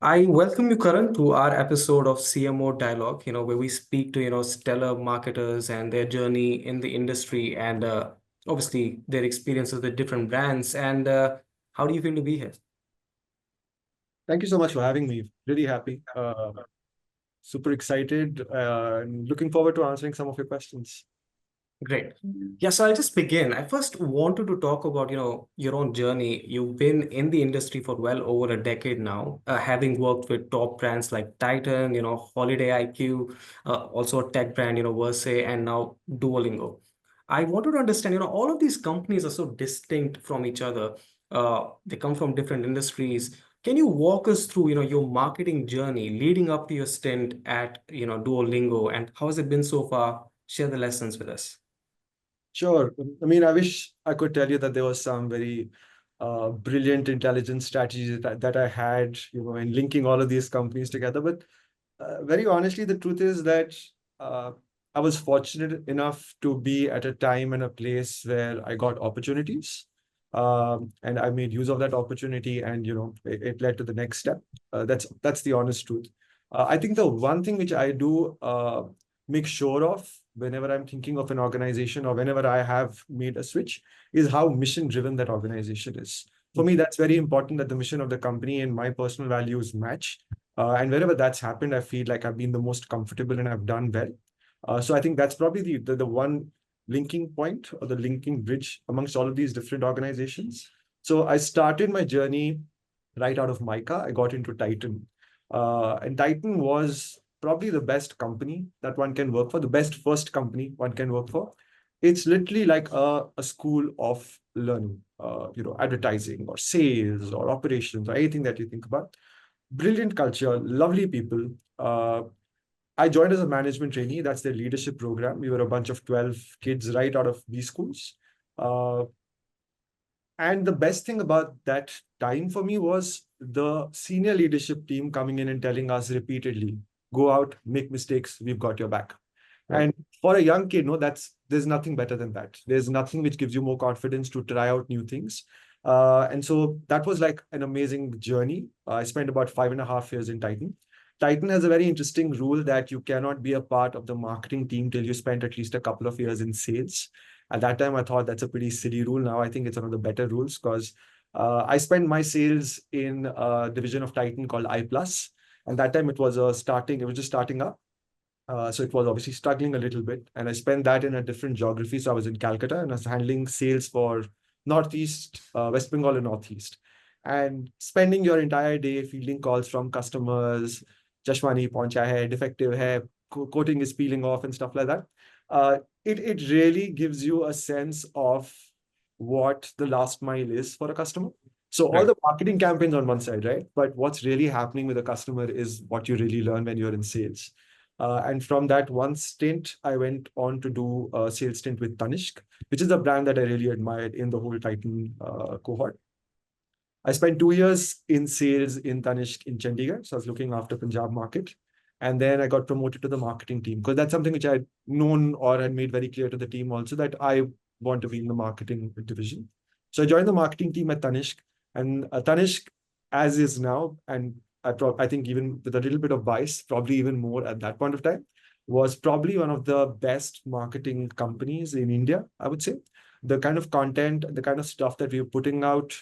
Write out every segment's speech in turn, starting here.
I welcome you, Karan, to our episode of CMO Dialogue, where we speak to, stellar marketers and their journey in the industry and obviously their experiences with different brands. And how do you feel to be here? Thank you so much for having me. Really happy. Super excited and looking forward to answering some of your questions. Great. Yeah, so I'll just begin. I first wanted to talk about, your own journey. You've been in the industry for well over a decade now, having worked with top brands like Titan, Holiday IQ, also a tech brand, Verse, and now Duolingo. I wanted to understand, all of these companies are so distinct from each other. They come from different industries. Can you walk us through, your marketing journey leading up to your stint at, Duolingo, and how has it been so far? Share the lessons with us. Sure. I mean, I wish I could tell you that there was some very brilliant intelligence strategies that I had, in linking all of these companies together. But very honestly, the truth is that uh, I was fortunate enough to be at a time and a place where I got opportunities. And I made use of that opportunity, and it led to the next step. That's the honest truth. I think the one thing which I do make sure of whenever I'm thinking of an organization or whenever I have made a switch is how mission driven that organization is. For me, that's very important that the mission of the company and my personal values match. And wherever that's happened, I feel like I've been the most comfortable and I've done well. So I think that's probably the one linking point or the linking bridge amongst all of these different organizations. So I started my journey right out of Mica. I got into Titan. And Titan was probably the best company that one can work for, the best first company one can work for. It's literally like a school of learning, advertising or sales or operations or anything that you think about. Brilliant culture, lovely people. I joined as a management trainee. That's their leadership program. We were a bunch of 12 kids right out of these schools. Uh, and the best thing about that time for me was the senior leadership team coming in and telling us repeatedly, go out, make mistakes, we've got your back. Right. And for a young kid, no, there's nothing better than that. There's nothing which gives you more confidence to try out new things. And so that was like an amazing journey. I spent about 5.5 years in Titan. Titan has a very interesting rule that you cannot be a part of the marketing team till you spent at least a couple of years in sales. At that time, I thought that's a pretty silly rule. Now I think it's one of the better rules because I spent my sales in a division of Titan called I Plus. And that time it was it was just starting up. So it was obviously struggling a little bit. And I spent that in a different geography. So I was in Calcutta and I was handling sales for Northeast, West Bengal and Northeast. And spending your entire day fielding calls from customers, Chashmani Poncha hai, defective hai, coating is peeling off and stuff like that. It really gives you a sense of what the last mile is for a customer. So all Right. the marketing campaigns on one side, right? But what's really happening with a customer is what you really learn when you're in sales. And from that one stint, I went on to do a sales stint with Tanishq, which is a brand that I really admired in the whole Titan cohort. I spent 2 years in sales in Tanishq in Chandigarh. So I was looking after Punjab market. And then I got promoted to the marketing team because that's something which I had known or had made very clear to the team also that I want to be in the marketing division. So I joined the marketing team at Tanishq. And Tanishq, as is now, and I think even with a little bit of bias, probably even more at that point of time, was probably one of the best marketing companies in India, I would say. The kind of content, the kind of stuff that we were putting out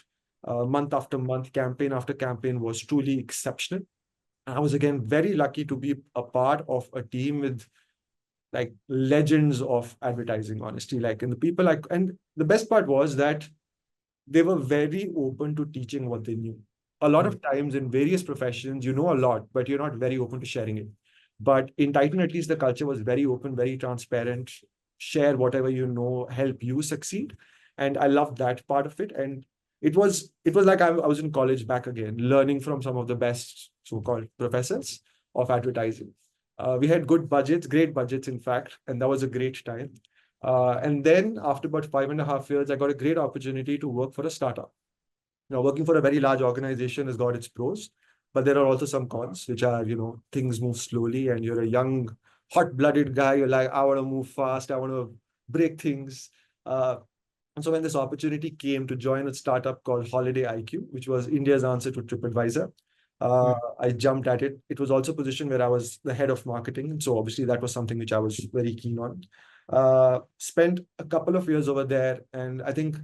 month after month, campaign after campaign was truly exceptional. And I was again very lucky to be a part of a team with like legends of advertising, honestly. Like, and the people like, and the best part was that they were very open to teaching what they knew. A lot of times in various professions, you know a lot, but you're not very open to sharing it. But in Titan, at least the culture was very open, very transparent, share whatever you know, help you succeed. And I loved that part of it. And it was like I was in college back again, learning from some of the best so-called professors of advertising. We had good budgets, great budgets, in fact, and that was a great time. And then after about 5.5 years, I got a great opportunity to work for a startup. Now, working for a very large organization has got its pros, but there are also some cons, which are, things move slowly and you're a young, hot-blooded guy. You're like, I want to move fast. I want to break things. And so when this opportunity came to join a startup called Holiday IQ, which was India's answer to TripAdvisor, I jumped at it. It was also a position where I was the head of marketing. So obviously that was something which I was very keen on. Spent a couple of years over there. And I think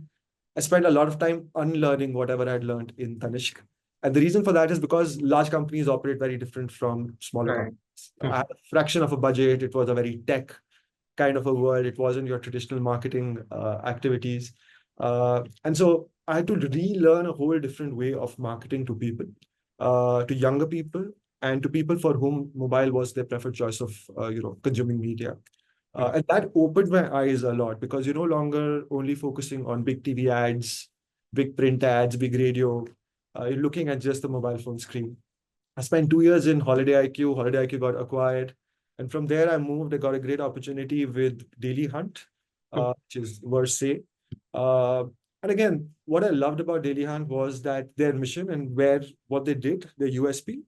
I spent a lot of time unlearning whatever I had learned in Tanishq. And the reason for that is because large companies operate very different from smaller Right. companies. I had a fraction of a budget. It was a very tech kind of a world. It wasn't your traditional marketing activities. And so I had to relearn a whole different way of marketing to people, to younger people, and to people for whom mobile was their preferred choice of consuming media. And that opened my eyes a lot because you're no longer only focusing on big TV ads, big print ads, big radio. You're looking at just the mobile phone screen. I spent 2 years in Holiday IQ. Holiday IQ got acquired. And from there, I moved. I got a great opportunity with Daily Hunt, which is Verse. Uh, and again, what I loved about Daily Hunt was that their mission and what they did, their USP,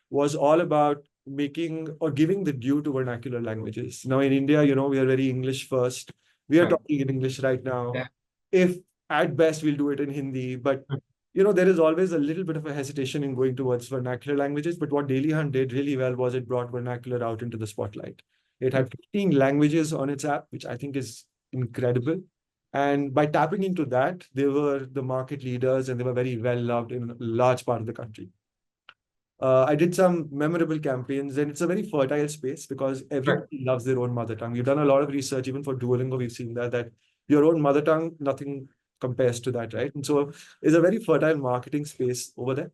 was all about making or giving the due to vernacular languages. Now, in India, we are very English first. We are Right. talking in English right now. Yeah. If at best we'll do it in Hindi, but there is always a little bit of a hesitation in going towards vernacular languages. But what Daily Hunt did really well was it brought vernacular out into the spotlight. It had 15 languages on its app, which I think is incredible. And by tapping into that, they were the market leaders and they were very well loved in a large part of the country. I did some memorable campaigns, and it's a very fertile space because Right. everybody loves their own mother tongue. We've done a lot of research, even for Duolingo, we've seen that your own mother tongue, nothing compares to that, right? And so it's a very fertile marketing space over there.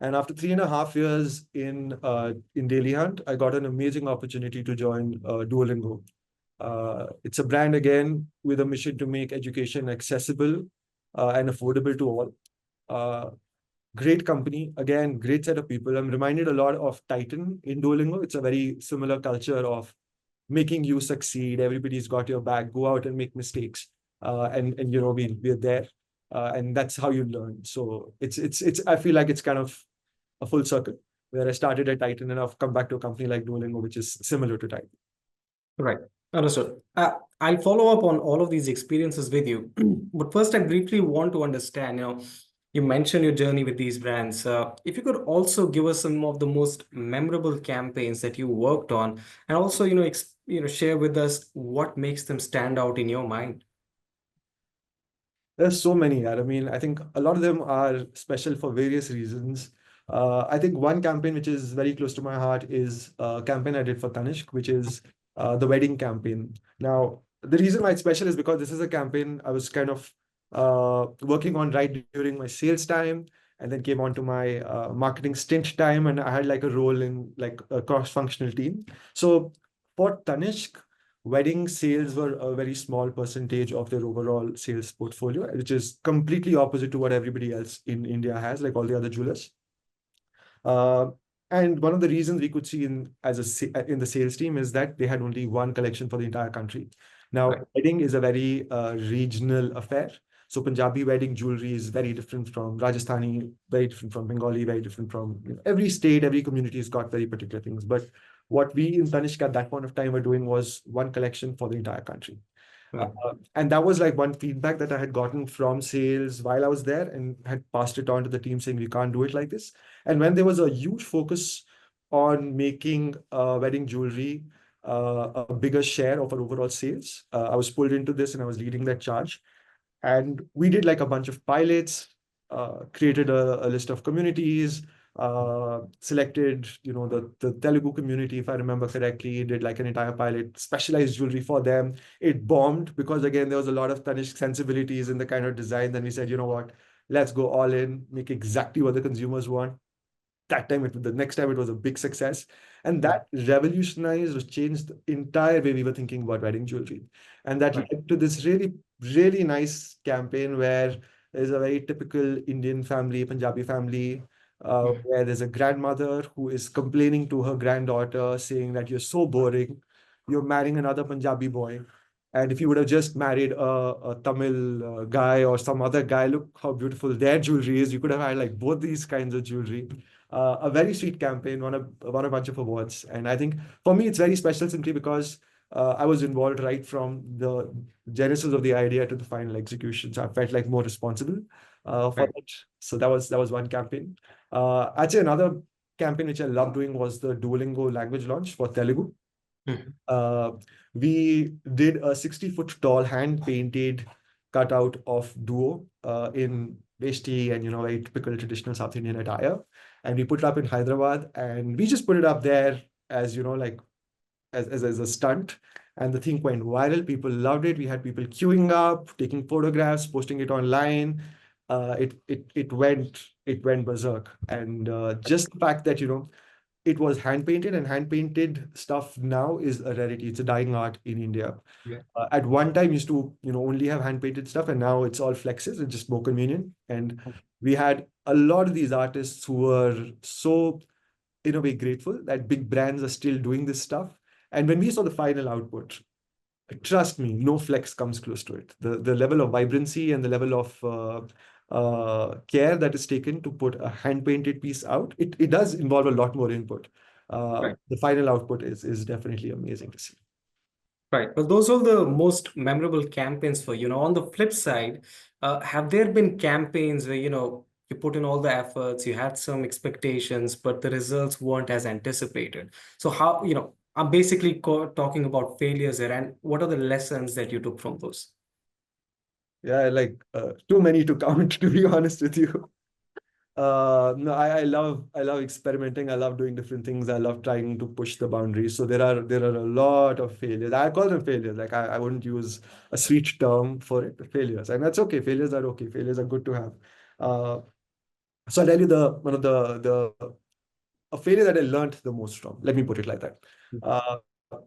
And after 3.5 years in Daily Hunt, I got an amazing opportunity to join Duolingo. It's a brand again with a mission to make education accessible and affordable to all. Uh, Great company, again, great set of people. I'm reminded a lot of Titan in Duolingo. It's a very similar culture of making you succeed. Everybody's got your back. Go out and make mistakes, and we're there, and that's how you learn. So it's. I feel like it's kind of a full circle where I started at Titan and I've come back to a company like Duolingo, which is similar to Titan. Right. Understood. I'll follow up on all of these experiences with you. But first, I briefly want to understand, you mentioned your journey with these brands. If you could also give us some of the most memorable campaigns that you worked on, and also, share with us what makes them stand out in your mind. There's so many. I mean, I think a lot of them are special for various reasons. I think one campaign which is very close to my heart is a campaign I did for Tanishq, which is the wedding campaign. Now, the reason why it's special is because this is a campaign I was kind of working on right during my sales time, and then came on to my marketing stint time, and I had like a role in like a cross-functional team. So for Tanishq, wedding sales were a very small percentage of their overall sales portfolio, which is completely opposite to what everybody else in India has, like all the other jewelers. Uh, and one of the reasons we could see in the sales team is that they had only one collection for the entire country. Now, Right. wedding is a very regional affair. So Punjabi wedding jewelry is very different from Rajasthani, very different from Bengali, very different from every state, every community has got very particular things. But what we in Tanishq at that point of time were doing was one collection for the entire country. Right. And that was like one feedback that I had gotten from sales while I was there and had passed it on to the team saying, we can't do it like this. And when there was a huge focus on making wedding jewelry a bigger share of our overall sales, I was pulled into this and I was leading that charge. And we did like a bunch of pilots, created a list of communities, selected, the Telugu community, if I remember correctly, did like an entire pilot, specialized jewelry for them. It bombed because again, there was a lot of Tanishq sensibilities in the kind of design. Then we said, you know what, let's go all in, make exactly what the consumers want. The next time it was a big success. And that revolutionized or changed the entire way we were thinking about wedding jewelry. And that Right. led to this really, really nice campaign where there's a very typical Indian family, Punjabi family, where there's a grandmother who is complaining to her granddaughter, saying that you're so boring, you're marrying another Punjabi boy. And if you would have just married a Tamil guy or some other guy, look how beautiful their jewelry is. You could have had like both these kinds of jewelry. A very sweet campaign, won a bunch of awards. And I think for me, it's very special simply because I was involved right from the genesis of the idea to the final execution. So I felt like more responsible for Right. that. So that was one campaign. I'd say another campaign which I loved doing was the Duolingo language launch for Telugu. Mhm. Uh, we did a 60-foot tall hand painted cutout of Duo in vesti and very typical traditional South Indian attire, and we put it up in Hyderabad, and we just put it up there as like as a stunt. And the thing went viral. People loved it. We had people queuing up, taking photographs, posting it online. It went berserk. And just the fact that it was hand painted, and hand painted stuff now is a rarity. It's a dying art in India. Yeah. At one time used to only have hand painted stuff, and now it's all flexes. It's just more convenient. And we had a lot of these artists who were so in a way grateful that big brands are still doing this stuff. And when we saw the final output, trust me, no flex comes close to it. The level of vibrancy and the level of care that is taken to put a hand painted piece out, it does involve a lot more input. Right. The final output is definitely amazing to see. Right. Well, those are the most memorable campaigns for, on the flip side, have there been campaigns where, you put in all the efforts, you had some expectations, but the results weren't as anticipated? So how, I'm basically talking about failures here, and what are the lessons that you took from those? Yeah, like too many to count, to be honest with you. No, I love experimenting. I love doing different things. I love trying to push the boundaries. So there are a lot of failures. I call them failures. Like I wouldn't use a sweet term for it. Failures, and that's okay. Failures are okay. Failures are good to have. Uh, so I'll tell you the one of the a failure that I learned the most from. Let me put it like that. Uh,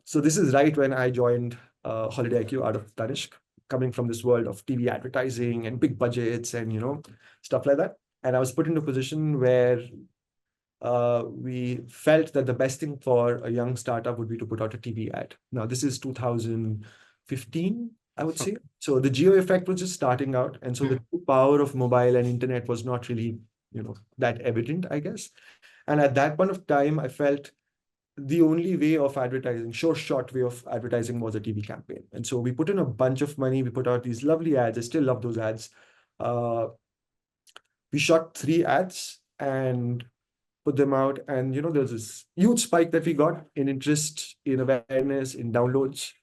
so this is right when I joined Holiday IQ out of Tanishq, coming from this world of TV advertising and big budgets and stuff like that. And I was put into a position where we felt that the best thing for a young startup would be to put out a TV ad. Now, this is 2015, I would say. So the geo effect was just starting out. And so the power of mobile and internet was not really, that evident, I guess. And at that point of time, I felt the only way of advertising, short way of advertising was a TV campaign. And so we put in a bunch of money. We put out these lovely ads. I still love those ads. Uh, we shot 3 ads and put them out. And, there's this huge spike that we got in interest, in awareness, in downloads.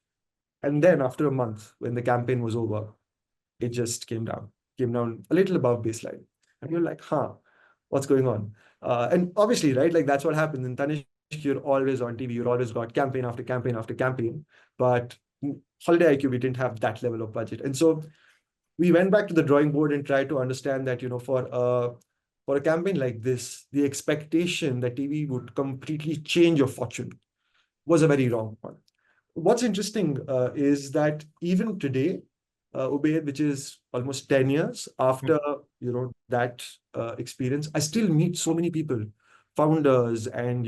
And then after a month, when the campaign was over, it just came down a little above baseline. And you're like, what's going on? And obviously, right, like that's what happens in Tanishq. You're always on TV. You're always got campaign after campaign after campaign. But Holiday IQ, we didn't have that level of budget. And so we went back to the drawing board and tried to understand that, for a campaign like this, the expectation that TV would completely change your fortune was a very wrong one. What's interesting is that even today, Ubaid, which is almost 10 years after that experience, I still meet so many people, founders and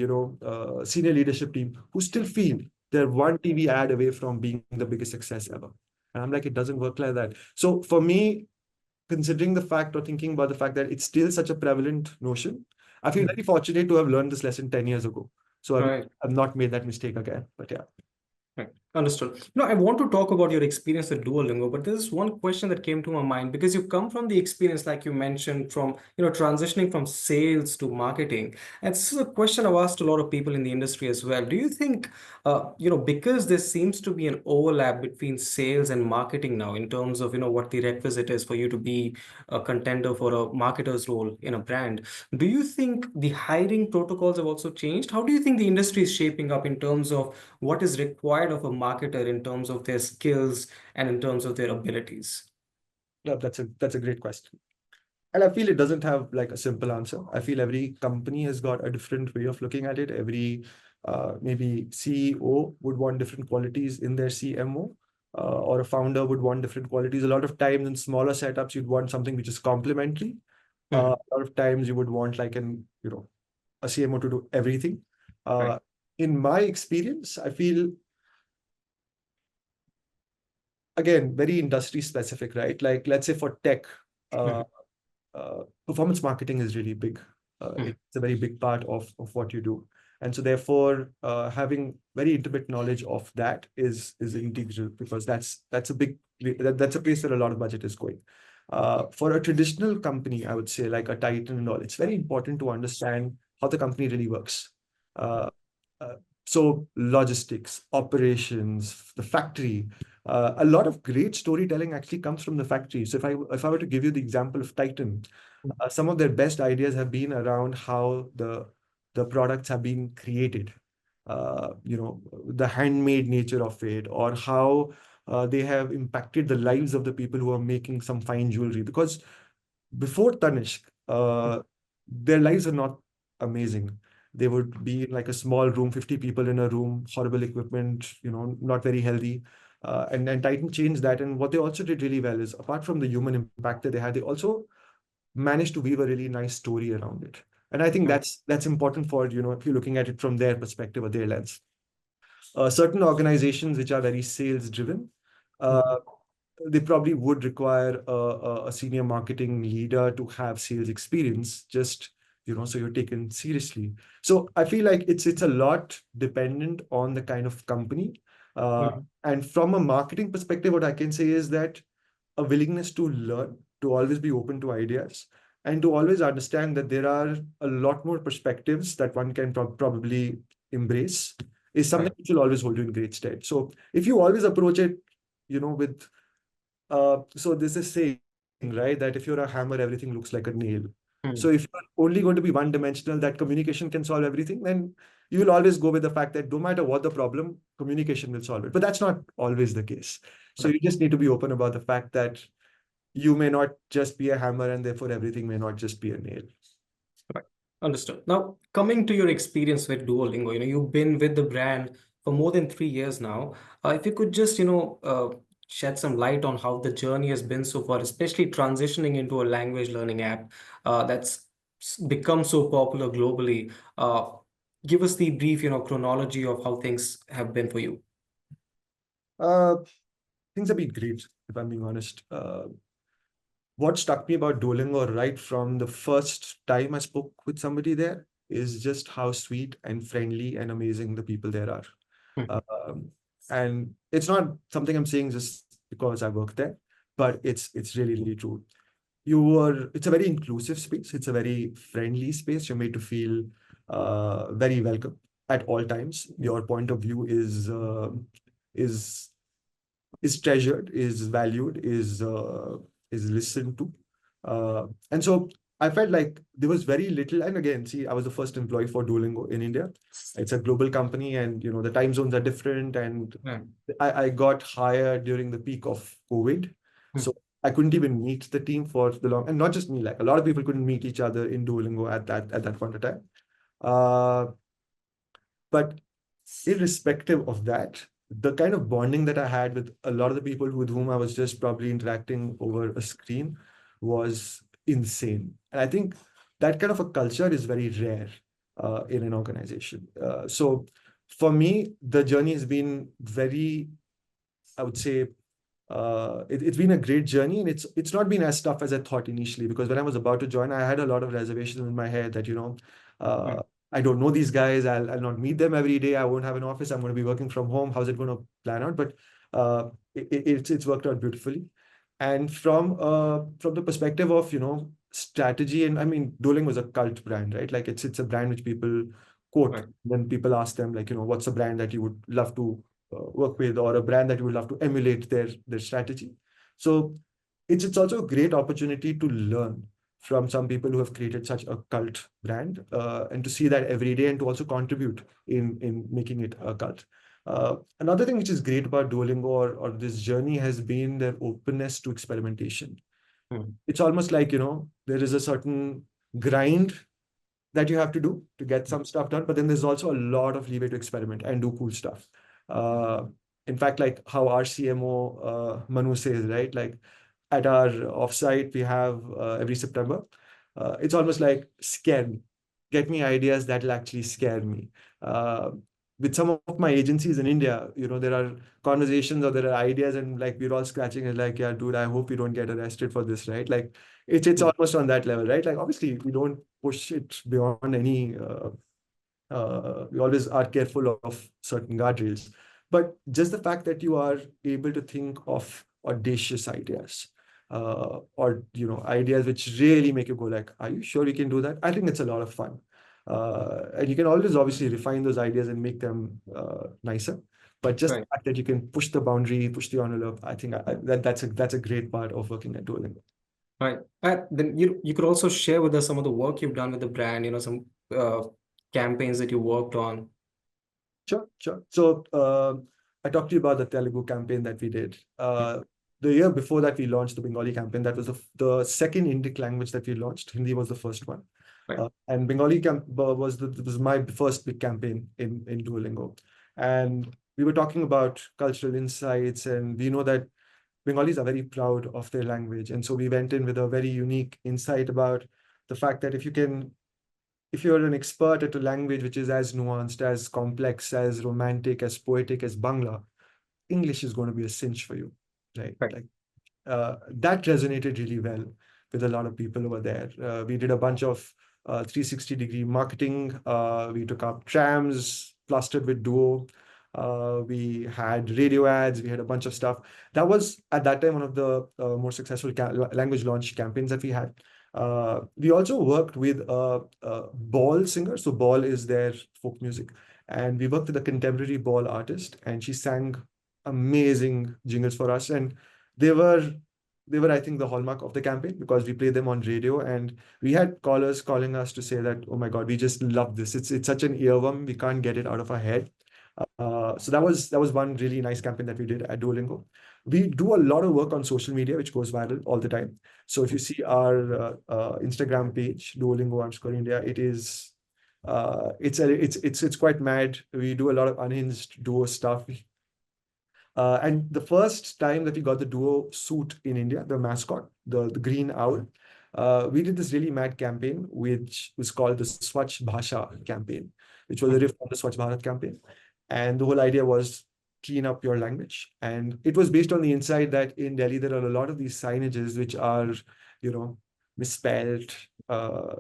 senior leadership team who still feel they're one TV ad away from being the biggest success ever. And I'm like, it doesn't work like that. So for me, considering the fact or thinking about the fact that it's still such a prevalent notion, I feel very fortunate to have learned this lesson 10 years ago. So Right. I've not made that mistake again. But yeah. Right. Understood. No, I want to talk about your experience at Duolingo, but there's one question that came to my mind because you come from the experience, like you mentioned, from transitioning from sales to marketing. And this is a question I've asked a lot of people in the industry as well. Do you think, because there seems to be an overlap between sales and marketing now in terms of what the requisite is for you to be a contender for a marketer's role in a brand? Do you think the hiring protocols have also changed? How do you think the industry is shaping up in terms of what is required of a marketer in terms of their skills and in terms of their abilities? Yeah, that's a great question. And I feel it doesn't have like a simple answer. I feel every company has got a different way of looking at it. Every maybe CEO would want different qualities in their CMO, or a founder would want different qualities. A lot of times in smaller setups, you'd want something which is complementary. Mhm. A lot of times you would want like a CMO to do everything. Right. In my experience, I feel again very industry specific, right? Like let's say for tech, uh, Mhm. performance marketing is really big. Mhm. It's a very big part of what you do. And so therefore, having very intimate knowledge of that is integral, because that's a big that's a place where a lot of budget is going. For a traditional company, I would say like a Titan and all, it's very important to understand how the company really works. Uh, uh, so logistics, operations, the factory, a lot of great storytelling actually comes from the factory. So if I were to give you the example of Titan, some of their best ideas have been around how the products have been created. The handmade nature of it, or how they have impacted the lives of the people who are making some fine jewelry. Because before Tanishq, their lives are not amazing. They would be in like a small room, 50 people in a room, horrible equipment, not very healthy. And then Titan changed that. And what they also did really well is, apart from the human impact that they had, they also managed to weave a really nice story around it. And I think Mm, that's important for, if you're looking at it from their perspective or their lens. Certain organizations which are very sales driven, mm, uh, they probably would require a senior marketing leader to have sales experience, just so you're taken seriously. So I feel like it's a lot dependent on the kind of company. mm. And from a marketing perspective, what I can say is that a willingness to learn, to always be open to ideas, and to always understand that there are a lot more perspectives that one can probably embrace, is something Right. which will always hold you in great stead. So if you always approach it, with so there's a saying, right, that if you're a hammer, everything looks like a nail. So Mm. if you're only going to be one dimensional, that communication can solve everything, then you will always go with the fact that no matter what the problem, communication will solve it. But that's not always the case. So Right. you just need to be open about the fact that you may not just be a hammer, and therefore everything may not just be a nail. Right. Understood. Now, coming to your experience with Duolingo, you've been with the brand for more than 3 years now. If you could just, shed some light on how the journey has been so far, especially transitioning into a language learning app that's become so popular globally. Give us the brief, chronology of how things have been for you. Uh, Things have been great, if I'm being honest. What struck me about Duolingo right from the first time I spoke with somebody there is just how sweet and friendly and amazing the people there are. Mm, Um, and it's not something I'm saying just because I work there, but it's really, really true. It's a very inclusive space. It's a very friendly space. You're made to feel very welcome at all times. Your point of view is is treasured, is valued, is listened to. And so I felt like there was very little. And again, see, I was the first employee for Duolingo in India. It's a global company, and the time zones are different. And mm, I got hired during the peak of COVID, mm. so I couldn't even meet the team for the long. And not just me, like a lot of people couldn't meet each other in Duolingo at that point of time. Uh, but irrespective of that, the kind of bonding that I had with a lot of the people with whom I was just probably interacting over a screen was insane. And I think that kind of a culture is very rare in an organization. So for me, the journey has been very, I would say, it's been a great journey, and it's not been as tough as I thought initially. Because when I was about to join, I had a lot of reservations in my head that uh, Right. I don't know these guys. I'll not meet them every day. I won't have an office. I'm going to be working from home. How's it going to plan out? But it's worked out beautifully. And from the perspective of strategy, and I mean, Duolingo was a cult brand, right? Like it's a brand which people quote Right. when people ask them, like, what's a brand that you would love to work with, or a brand that you would love to emulate their strategy. So it's also a great opportunity to learn from some people who have created such a cult brand, and to see that every day, and to also contribute in making it a cult. Another thing which is great about Duolingo, or this journey, has been their openness to experimentation. Mm, It's almost like there is a certain grind that you have to do to get some stuff done. But then there's also a lot of leeway to experiment and do cool stuff. Uh, in fact, like how our CMO, Manu, says, right? Like at our offsite, we have every September. It's almost like scare me, get me ideas that'll actually scare me. Uh, with some of my agencies in India, there are conversations or there are ideas, and like we're all scratching and like, yeah, dude, I hope you don't get arrested for this, right? Like it's mm. almost on that level, right? Like obviously we don't push it beyond any We always are careful of certain guardrails. But just the fact that you are able to think of audacious ideas, or ideas which really make you go like, "Are you sure we can do that?" I think it's a lot of fun, and you can always obviously refine those ideas and make them nicer. But just the Right. fact that you can push the boundary, push the envelope, I think that's a great part of working at Duolingo. Right. Then you could also share with us some of the work you've done with the brand, some campaigns that you worked on. Sure, sure. So I talked to you about the Telugu campaign that we did. Mm. The year before that, we launched the Bengali campaign. That was the second Indic language that we launched. Hindi was the first one. Right. And Bengali was my first big campaign in Duolingo. And we were talking about cultural insights, and we know that Bengalis are very proud of their language. And so we went in with a very unique insight about the fact that if you're an expert at a language which is as nuanced, as complex, as romantic, as poetic as Bangla, English is going to be a cinch for you, right? Right. Like that resonated really well with a lot of people over there. We did a bunch of 360-degree marketing. We took up trams plastered with Duo. We had radio ads. We had a bunch of stuff. That was at that time one of the more successful language launch campaigns that we had. We also worked with a ball singer. So ball is their folk music, and we worked with a contemporary ball artist, and she sang amazing jingles for us. And they were I think the hallmark of the campaign, because we played them on radio, and we had callers calling us to say that, oh my god, we just love this. It's such an earworm, we can't get it out of our head. So that was one really nice campaign that we did at Duolingo. We do a lot of work on social media, which goes viral all the time. So if you see our Instagram page, Duolingo_India, it's quite mad. We do a lot of unhinged Duo stuff. And the first time that we got the Duo suit in India, the mascot, the green owl, we did this really mad campaign, which was called the Swachh Bhasha campaign, which was a Mm. riff on the Swachh Bharat campaign. And the whole idea was clean up your language. And it was based on the insight that in Delhi, there are a lot of these signages which are, misspelled,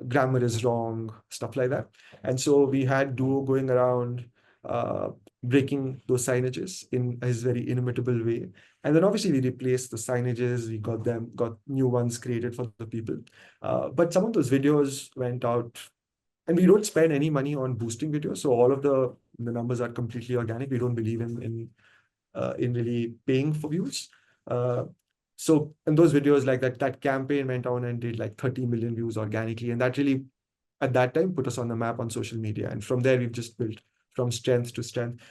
grammar is wrong, stuff like that. And so we had Duo going around, uh, breaking those signages in his very inimitable way. And then obviously we replaced the signages, we got new ones created for the people. But some of those videos went out, and we don't spend any money on boosting videos. So all of the numbers are completely organic. We don't believe in really paying for views. So in those videos, like that campaign went on and did like 30 million views organically. And that really, at that time, put us on the map on social media. And from there, we've just built from strength to strength.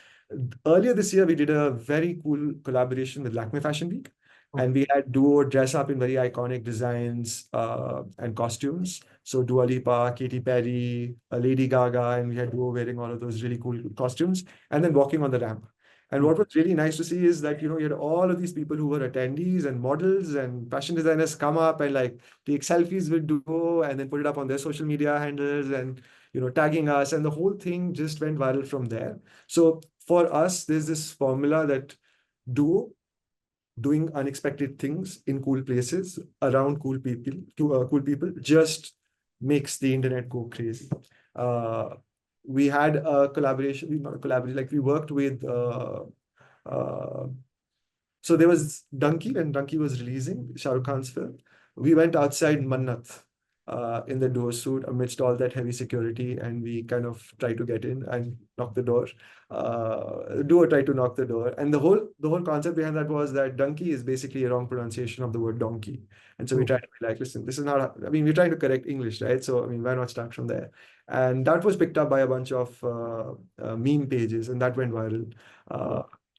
Earlier this year, we did a very cool collaboration with Lakme Fashion Week. And we had Duo dress up in very iconic designs and costumes. So Dua Lipa, Katy Perry, Lady Gaga, and we had Duo wearing all of those really cool costumes and then walking on the ramp. And what was really nice to see is that, you had all of these people who were attendees and models and fashion designers come up and like take selfies with Duo and then put it up on their social media handles and, tagging us. And the whole thing just went viral from there. So for us, there's this formula that Duo doing unexpected things in cool places around cool people just makes the internet go crazy. We had a collaboration, not a collaboration, like we worked with uh, so there was Donkey, when Donkey was releasing Shah Rukh Khan's film. We went outside Mannat in the Duo suit amidst all that heavy security, and we kind of tried to get in and knock the door. Duo tried to knock the door, and the whole concept behind that was that donkey is basically a wrong pronunciation of the word donkey, and so we tried to be like, listen, this is not. I mean, we're trying to correct English, right? So I mean, why not start from there? And that was picked up by a bunch of meme pages, and that went viral.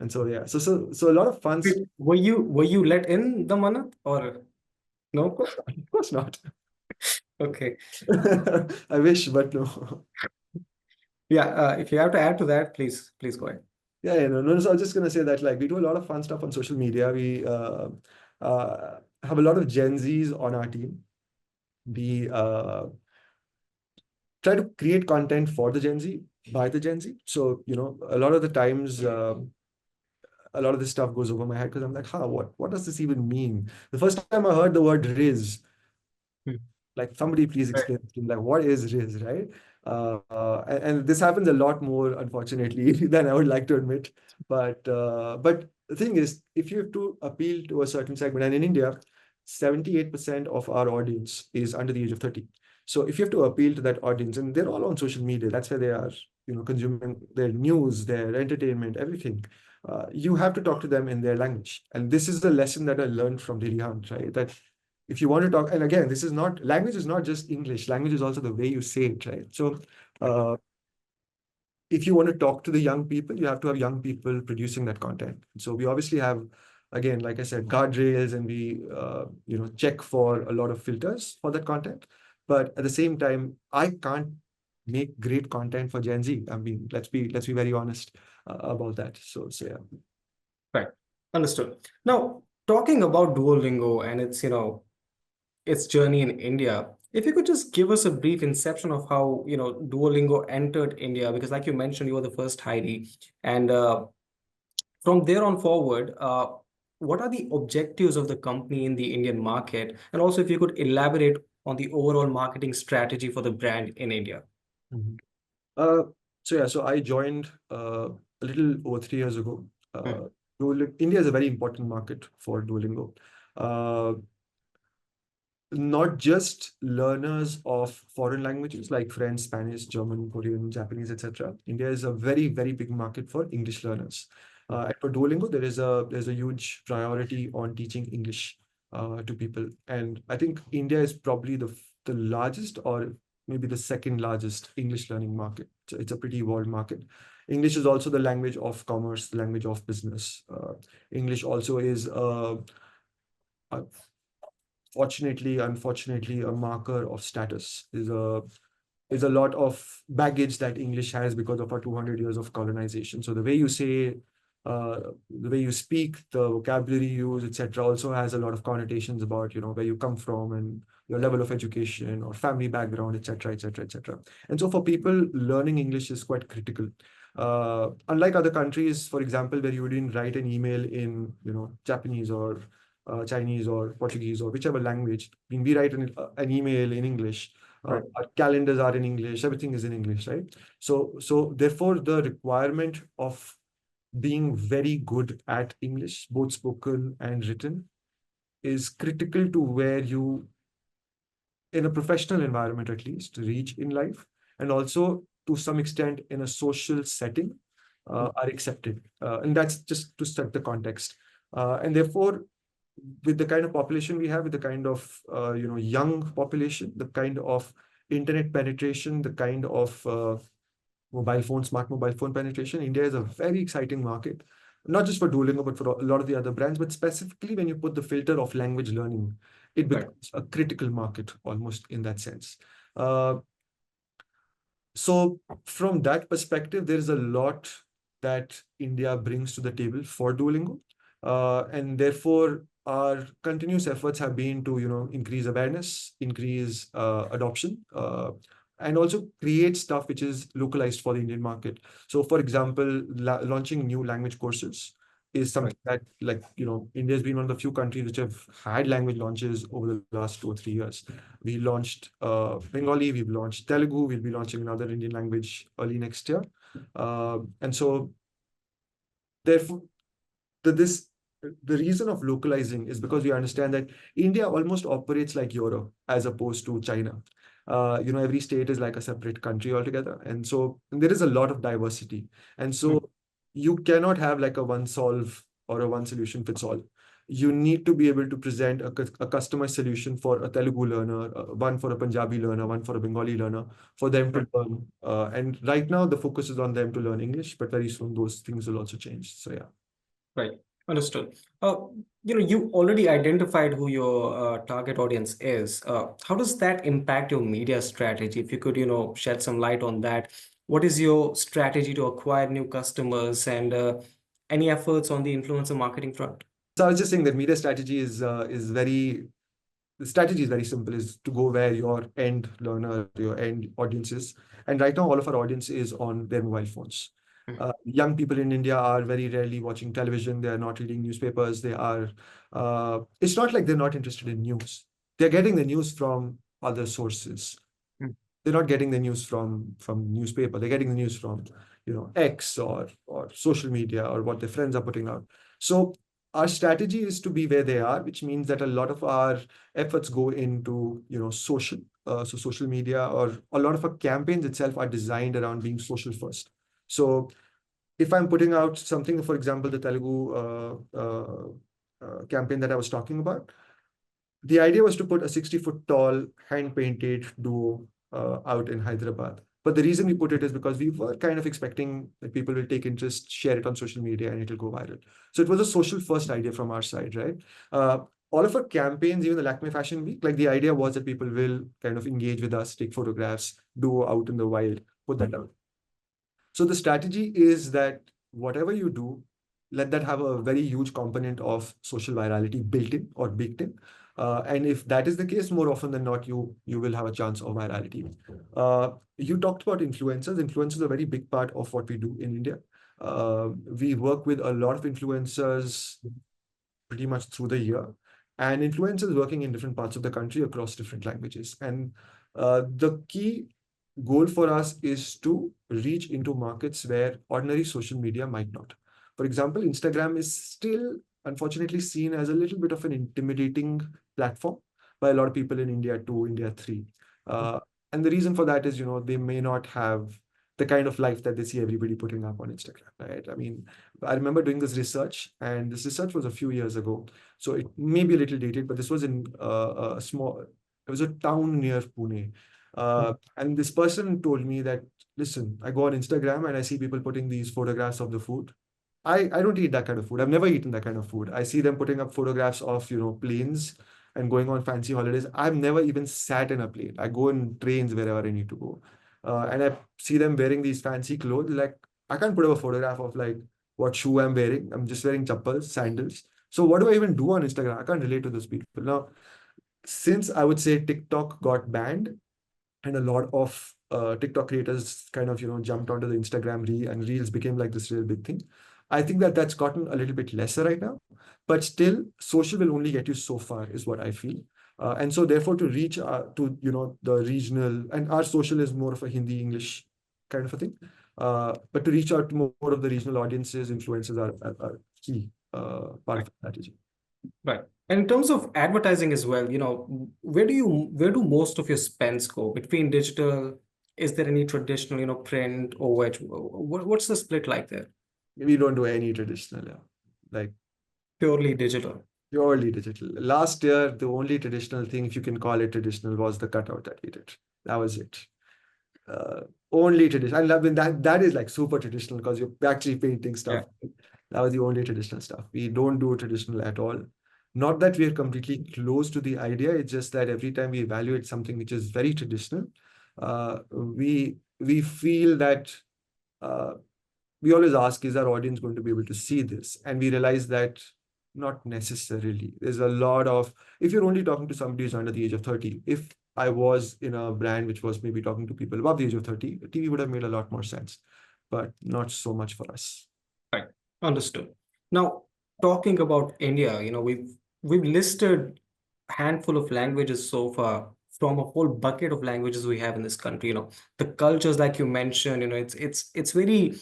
And so yeah, so a lot of fun Wait, stuff. were you let in the Manat or no? Of course not. Okay. I wish, but no. Yeah, if you have to add to that, please go ahead. Yeah, no, no. So I was just gonna say that like we do a lot of fun stuff on social media. We have a lot of Gen Zs on our team. We try to create content for the Gen Z by the Gen Z. So a lot of the times, a lot of this stuff goes over my head because I'm like, what does this even mean? The first time I heard the word Riz, Hmm. like somebody please Right. explain to me, like what is Riz, right? And this happens a lot more, unfortunately, than I would like to admit. But the thing is, if you have to appeal to a certain segment, and in India, 78% of our audience is under the age of 30. So if you have to appeal to that audience, and they're all on social media, that's where they are, consuming their news, their entertainment, everything. You have to talk to them in their language. And this is the lesson that I learned from Lily Hunt, right? That if you want to talk, and again, this is not, language is not just English, language is also the way you say it, right? So uh, if you want to talk to the young people, you have to have young people producing that content. So we obviously have, again, like I said, guardrails, and we check for a lot of filters for that content. But at the same time, I can't make great content for Gen Z. I mean, let's be very honest about that. So yeah. Right. Understood. Now, talking about Duolingo and its, its journey in India, if you could just give us a brief inception of how, Duolingo entered India, because like you mentioned, you were the first hiree. And from there on forward, what are the objectives of the company in the Indian market? And also, if you could elaborate on the overall marketing strategy for the brand in India. Mhm. Uh, so I joined a little over 3 years ago. Hmm. India is a very important market for Duolingo. Uh, Not just learners of foreign languages like French, Spanish, German, Korean, Japanese, etc. India is a very, very big market for English learners. And for Duolingo, there's a huge priority on teaching English to people. And I think India is probably the largest, or maybe the second largest English learning market. So it's a pretty evolved market. English is also the language of commerce, the language of business. English also is a fortunately, unfortunately, a marker of status. Is a lot of baggage that English has because of our 200 years of colonization. So the way you say, the way you speak, the vocabulary you use, etc., also has a lot of connotations about where you come from and your level of education or family background, etc., etc., etc. And so for people, learning English is quite critical. Unlike other countries, for example, where you wouldn't write an email in Japanese or Chinese or Portuguese or whichever language. I mean, we write an email in English. Right. Our calendars are in English. Everything is in English, right? So therefore, the requirement of being very good at English, both spoken and written, is critical to where you, in a professional environment at least, reach in life, and also to some extent in a social setting, are accepted. And that's just to set the context. And therefore, with the kind of population we have, with the kind of young population, the kind of internet penetration, the kind of smart mobile phone penetration, India is a very exciting market, not just for Duolingo, but for a lot of the other brands. But specifically, when you put the filter of language learning, it Right. becomes a critical market almost in that sense. Uh, so from that perspective, there is a lot that India brings to the table for Duolingo. And therefore, our continuous efforts have been to, increase awareness, increase adoption, and also create stuff which is localized for the Indian market. So, for example, launching new language courses is Right. something that, like, India has been one of the few countries which have had language launches over the last 2 or 3 years. We launched Bengali, we've launched Telugu, we'll be launching another Indian language early next year. And so, therefore, this the reason of localizing is because we understand that India almost operates like Europe as opposed to China. Every state is like a separate country altogether, and so there is a lot of diversity, and Hmm. so you cannot have like a one solve or a one solution fits all. You need to be able to present a customized solution for a Telugu learner, one for a Punjabi learner, one for a Bengali learner, for them to Right. learn. And right now, the focus is on them to learn English, but very soon those things will also change. So yeah. Right. Understood. You already identified who your target audience is. How does that impact your media strategy? If you could, shed some light on that. What is your strategy to acquire new customers and any efforts on the influencer marketing front? So I was just saying that media strategy is very the strategy is very simple, is to go where your end learner, your end audience is. And right now, all of our audience is on their mobile phones. Mhm. Young people in India are very rarely watching television. They are not reading newspapers. It's not like they're not interested in news. They're getting the news from other sources. they're not getting the news from newspaper. They're getting the news from, X or social media or what their friends are putting out. So our strategy is to be where they are, which means that a lot of our efforts go into, social. So social media, or a lot of our campaigns itself are designed around being social first. So if I'm putting out something, for example, the Telugu campaign that I was talking about, the idea was to put a 60-foot tall hand painted duo out in Hyderabad. But the reason we put it is because we were kind of expecting that people will take interest, share it on social media, and it'll go viral. So it was a social first idea from our side, right? Uh, all of our campaigns, even the Lakme Fashion Week, like the idea was that people will kind of engage with us, take photographs, do out in the wild, put that out. So the strategy is that whatever you do, let that have a very huge component of social virality built in or baked in. And if that is the case, more often than not, you will have a chance of virality. You talked about influencers. Influencers are a very big part of what we do in India. We work with a lot of influencers pretty much through the year, and influencers working in different parts of the country across different languages. And the key goal for us is to reach into markets where ordinary social media might not. For example, Instagram is still unfortunately seen as a little bit of an intimidating platform by a lot of people in India 2, India 3. And the reason for that is, they may not have the kind of life that they see everybody putting up on Instagram, right? I mean, I remember doing this research, and this research was a few years ago. So it may be a little dated, but this was in it was a town near Pune. And this person told me that, listen, I go on Instagram and I see people putting these photographs of the food. I don't eat that kind of food. I've never eaten that kind of food. I see them putting up photographs of, planes and going on fancy holidays. I've never even sat in a plane. I go in trains wherever I need to go. And I see them wearing these fancy clothes. Like, I can't put up a photograph of like what shoe I'm wearing. I'm just wearing chappals, sandals. So what do I even do on Instagram? I can't relate to those people. Now, since I would say TikTok got banned, and a lot of TikTok creators kind of jumped onto the Instagram reel, and reels became like this real big thing. I think that that's gotten a little bit lesser right now, but still, social will only get you so far, is what I feel. And so, therefore, to reach to the regional, and our social is more of a Hindi English kind of a thing. But to reach out to more of the regional audiences, influencers are key part of the strategy. Right. And in terms of advertising as well, where do most of your spends go between digital? Is there any traditional, print or what's the split like there? We don't do any traditional, like Purely digital. purely digital. Last year, the only traditional thing, if you can call it traditional, was the cutout that we did. That was it. Uh, Only traditional. I mean, that is like super traditional because you're actually painting stuff. Yeah. That was the only traditional stuff. We don't do traditional at all. Not that we are completely close to the idea. It's just that every time we evaluate something which is very traditional, we feel that uh, we always ask, is our audience going to be able to see this? And we realize that not necessarily. There's a lot of, if you're only talking to somebody who's under the age of 30, if I was in a brand which was maybe talking to people above the age of 30, TV would have made a lot more sense, but not so much for us. Right. Understood. Now, talking about India, we've listed a handful of languages so far from a whole bucket of languages we have in this country. The cultures, like you mentioned, it's very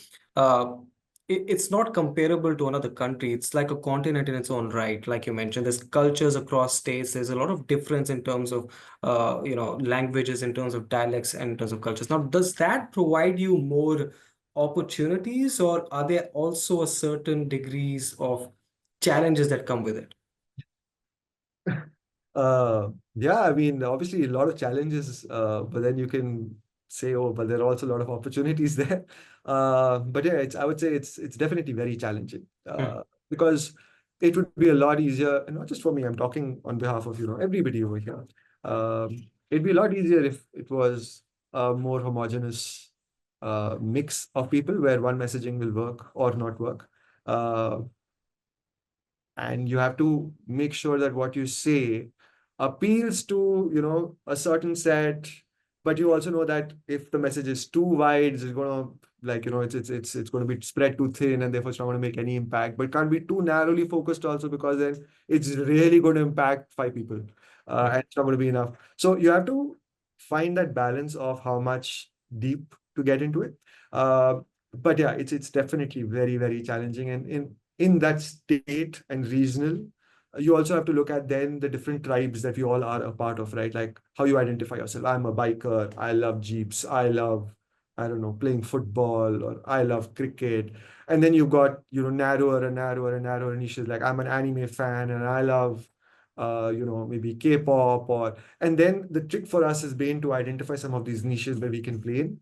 it's not comparable to another country. It's like a continent in its own right. Like you mentioned, there's cultures across states. There's a lot of difference in terms of languages, in terms of dialects, and in terms of cultures. Now, does that provide you more opportunities, or are there also a certain degrees of challenges that come with it? Yeah, I mean, obviously a lot of challenges, but then you can say, oh, but there are also a lot of opportunities there. But yeah, I would say it's definitely very challenging Hmm. because it would be a lot easier, and not just for me, I'm talking on behalf of, everybody over here. It'd be a lot easier if it was a more homogeneous mix of people where one messaging will work or not work. And you have to make sure that what you say appeals to a certain set, but you also know that if the message is too wide, it's going to, like, it's going to be spread too thin, and therefore it's not going to make any impact, but can't be too narrowly focused also, because then it's really going to impact 5 people, and it's not going to be enough. So you have to find that balance of how much deep to get into it. Uh, but yeah, it's definitely very, very challenging. And in that state and regional, you also have to look at then the different tribes that we all are a part of, right? Like how you identify yourself. I'm a biker. I love jeeps. I love, I don't know, playing football, or I love cricket. And then you've got, narrower and narrower and narrower niches. Like I'm an anime fan and I love, maybe K-pop, and then the trick for us has been to identify some of these niches where we can play in,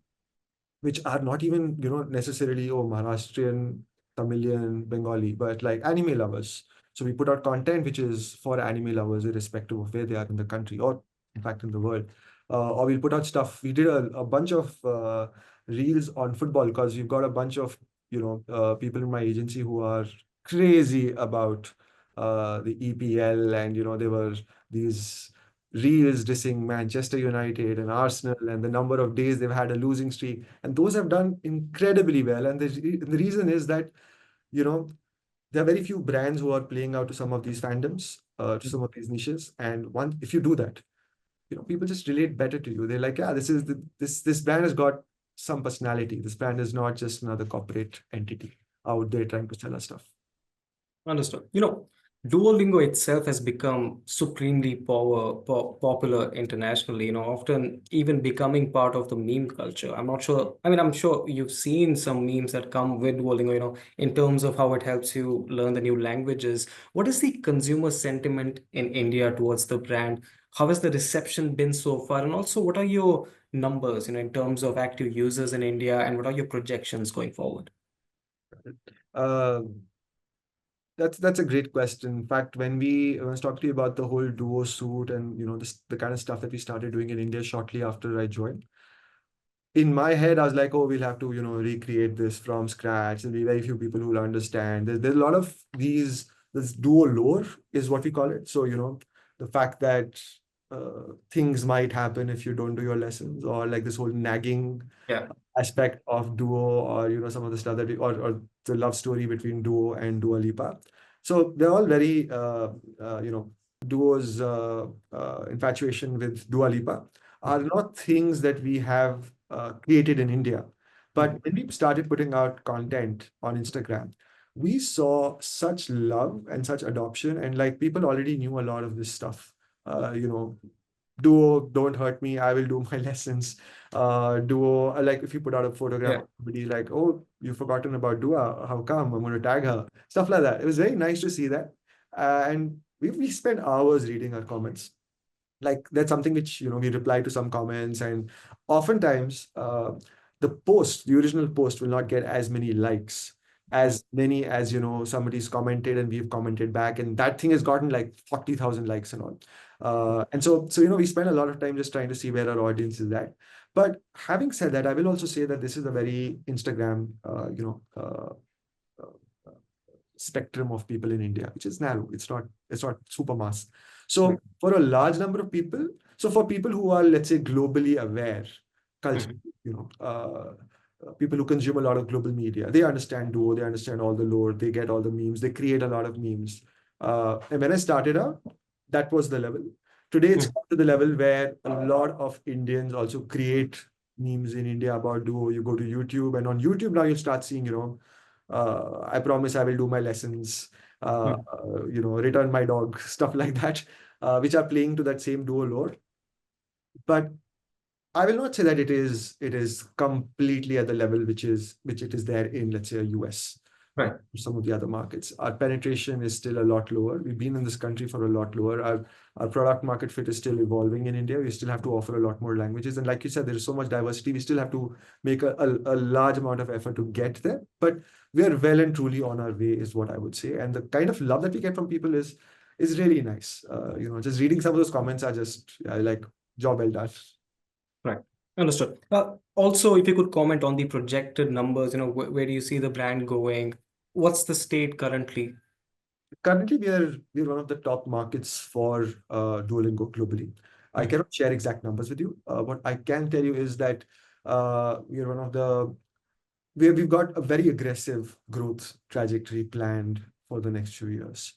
which are not even, necessarily, oh, Maharashtrian, Tamilian, Bengali, but like anime lovers. So we put out content which is for anime lovers, irrespective of where they are in the country or, in fact, in the world. Or we'll put out stuff. We did a bunch of reels on football because we've got a bunch of, people in my agency who are crazy about the EPL, and, there were these reels dissing Manchester United and Arsenal and the number of days they've had a losing streak. And those have done incredibly well. And the reason is that, you know, there are very few brands who are playing out to some of these fandoms, to some of these niches. And if you do that, people just relate better to you. They're like, yeah, this brand has got some personality. This brand is not just another corporate entity out there trying to sell us stuff. Understood. Duolingo itself has become supremely popular internationally, often even becoming part of the meme culture. I'm not sure. I mean, I'm sure you've seen some memes that come with Duolingo, in terms of how it helps you learn the new languages. What is the consumer sentiment in India towards the brand? How has the reception been so far? And also, what are your numbers, in terms of active users in India, and what are your projections going forward? Um, that's a great question. In fact, when I was talking to you about the whole Duo suit and the kind of stuff that we started doing in India shortly after I joined, in my head, I was like, oh, we'll have to, recreate this from scratch. There'll be very few people who will understand. There's a lot of this duo lore is what we call it. So, the fact that things might happen if you don't do your lessons, or like this whole nagging Yeah. aspect of Duo, or, some of the stuff that or the love story between Duo and Dua Lipa. So they're all very, Duo's infatuation with Dua Lipa are not things that we have created in India. But when we started putting out content on Instagram, we saw such love and such adoption, and like people already knew a lot of this stuff. Duo, don't hurt me, I will do my lessons. Duo, like if you put out a photograph Yeah. of somebody, like, oh, you've forgotten about Dua, how come? I'm going to tag her. Stuff like that. It was very nice to see that. And we spent hours reading her comments. Like that's something which we reply to some comments, and oftentimes the original post will not get as many likes as many as somebody's commented and we've commented back, and that thing has gotten like 40,000 likes and all. And so we spend a lot of time just trying to see where our audience is at. But having said that, I will also say that this is a very Instagram spectrum of people in India, which is narrow. It's not super mass. So for a large number of people, so for people who are, let's say, globally aware, culture, people who consume a lot of global media, they understand Duo, they understand all the lore, they get all the memes, they create a lot of memes. And when I started out, that was the level. Today, it's come to the level where a lot of Indians also create memes in India about Duo. You go to YouTube, and on YouTube now you start seeing, I promise I will do my lessons, return my dog, stuff like that, which are playing to that same Duo lore. But I will not say that it is completely at the level which it is there in, let's say, a US. Right. Some of the other markets. Our penetration is still a lot lower. We've been in this country for a lot lower. Our product market fit is still evolving in India. We still have to offer a lot more languages. And like you said, there is so much diversity. We still have to make a large amount of effort to get there. But we are well and truly on our way, is what I would say. And the kind of love that we get from people is really nice. Just reading some of those comments are just like, job well done. Right. Understood. Also, if you could comment on the projected numbers, where do you see the brand going? What's the state currently? Currently, we're one of the top markets for Duolingo globally. I cannot share exact numbers with you. What I can tell you is that we're one of the we've got a very aggressive growth trajectory planned for the next few years.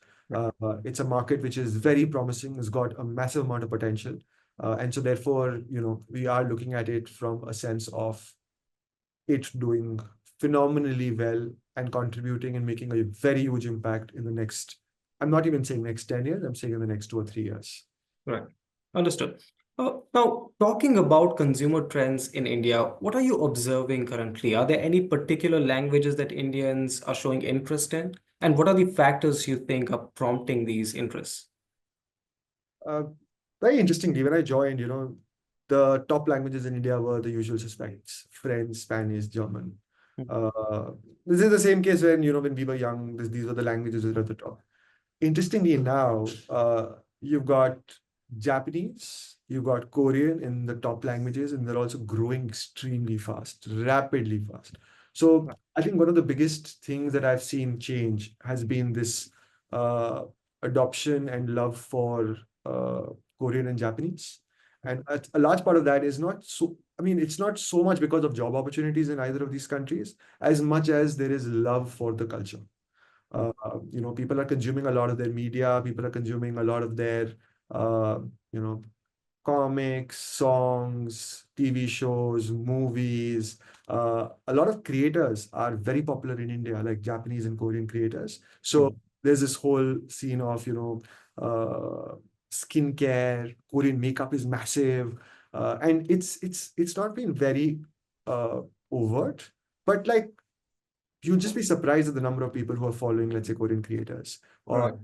It's a market which is very promising. It's got a massive amount of potential. And so therefore, we are looking at it from a sense of it doing phenomenally well and contributing and making a very huge impact in the next, I'm not even saying next 10 years, I'm saying in the next 2 or 3 years. Right. Understood. Now, talking about consumer trends in India, what are you observing currently? Are there any particular languages that Indians are showing interest in? And what are the factors you think are prompting these interests? Uh, Very interestingly, when I joined, the top languages in India were the usual suspects: French, Spanish, German. Mm. Uh, this is the same case when, when we were young, these were the languages that were at the top. Interestingly now, you've got Japanese, you've got Korean in the top languages, and they're also growing extremely fast, rapidly fast. So I think one of the biggest things that I've seen change has been this uh, adoption and love for uh, Korean and Japanese. And a large part of that is not so, I mean, it's not so much because of job opportunities in either of these countries, as much as there is love for the culture. People are consuming a lot of their media, people are consuming a lot of their, uh, you know, comics, songs, TV shows, movies. A lot of creators are very popular in India, like Japanese and Korean creators. So Mm. there's this whole scene of, uh, skincare. Korean makeup is massive, and it's not been very uh, overt, but like you'd just be surprised at the number of people who are following, let's say, Korean creators, or Right.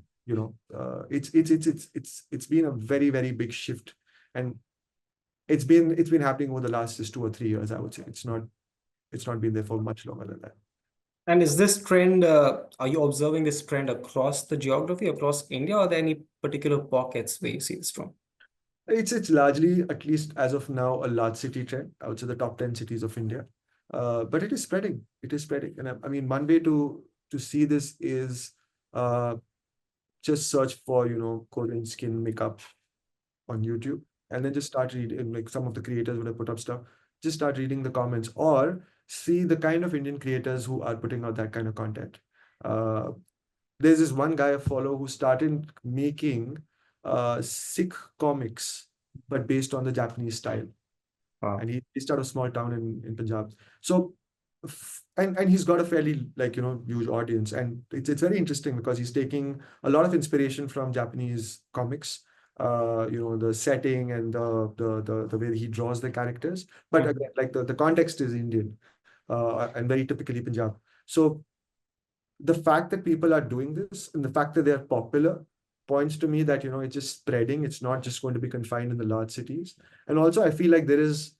it's been a very very big shift, and it's been happening over the last just 2 or 3 years. I would say it's not been there for much longer than that. And is this trend, are you observing this trend across the geography, across India, or are there any particular pockets where you see this from? It's largely, at least as of now, a large city trend. I would say the top 10 cities of India, but it is spreading. It is spreading, and I mean, one way to see this is uh, just search for Korean skin makeup on YouTube, and then just start reading, like some of the creators would have put up stuff. Just start reading the comments, or see the kind of Indian creators who are putting out that kind of content. Uh, there's this one guy I follow who started making Sikh comics, but based on the Japanese style, Wow. and he based out of a small town in Punjab. So, and he's got a fairly, like, huge audience, and it's very interesting because he's taking a lot of inspiration from Japanese comics. The setting and the way he draws the characters, but Mhm. again, like the context is Indian, and very typically Punjab. So the fact that people are doing this and the fact that they're popular points to me that it's just spreading. It's not just going to be confined in the large cities. And also I feel like there is,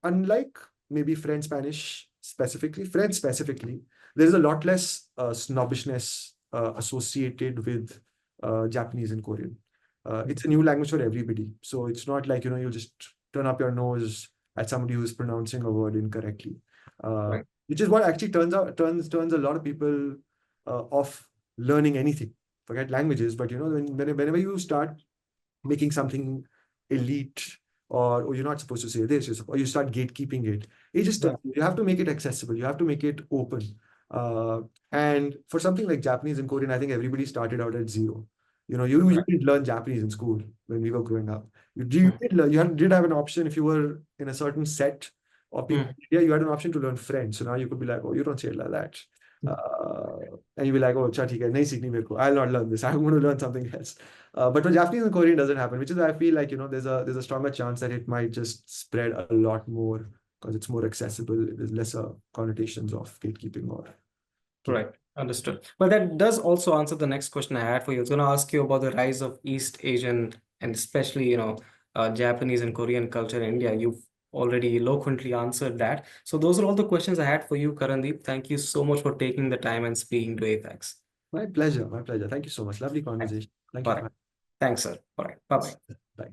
unlike maybe French specifically, there is a lot less snobbishness associated with Japanese and Korean. It's a new language for everybody. So it's not like, you just turn up your nose at somebody who's pronouncing a word incorrectly. Right. Which is what actually turns a lot of people off learning anything. Forget languages, but whenever you start making something elite, or you're not supposed to say this, or you start gatekeeping it. Right. You have to make it accessible. You have to make it open. Uh, and for something like Japanese and Korean, I think everybody started out at zero. You Right. didn't learn Japanese in school when we were growing up. You Mm. did learn, did have an option if you were in a certain set of people. Mm. Yeah, you had an option to learn French. So now you could be like, oh, you don't say it like that. And you'd be like, oh, cha, theek hai, nahi seekhni mere ko. I'll not learn this. I'm going to learn something else. But with Japanese and Korean doesn't happen, which is why I feel like there's a stronger chance that it might just spread a lot more because it's more accessible. There's lesser connotations of gatekeeping or keeping. Right. Understood. Well, that does also answer the next question I had for you. I was going to ask you about the rise of East Asian and especially, Japanese and Korean culture in India. You've already eloquently answered that. So those are all the questions I had for you, Karandeep. Thank you so much for taking the time and speaking to Apex. My pleasure. My pleasure. Thank you so much. Lovely Thanks. conversation. Thank you All right. for Thanks, sir. All right. Bye-bye. Bye.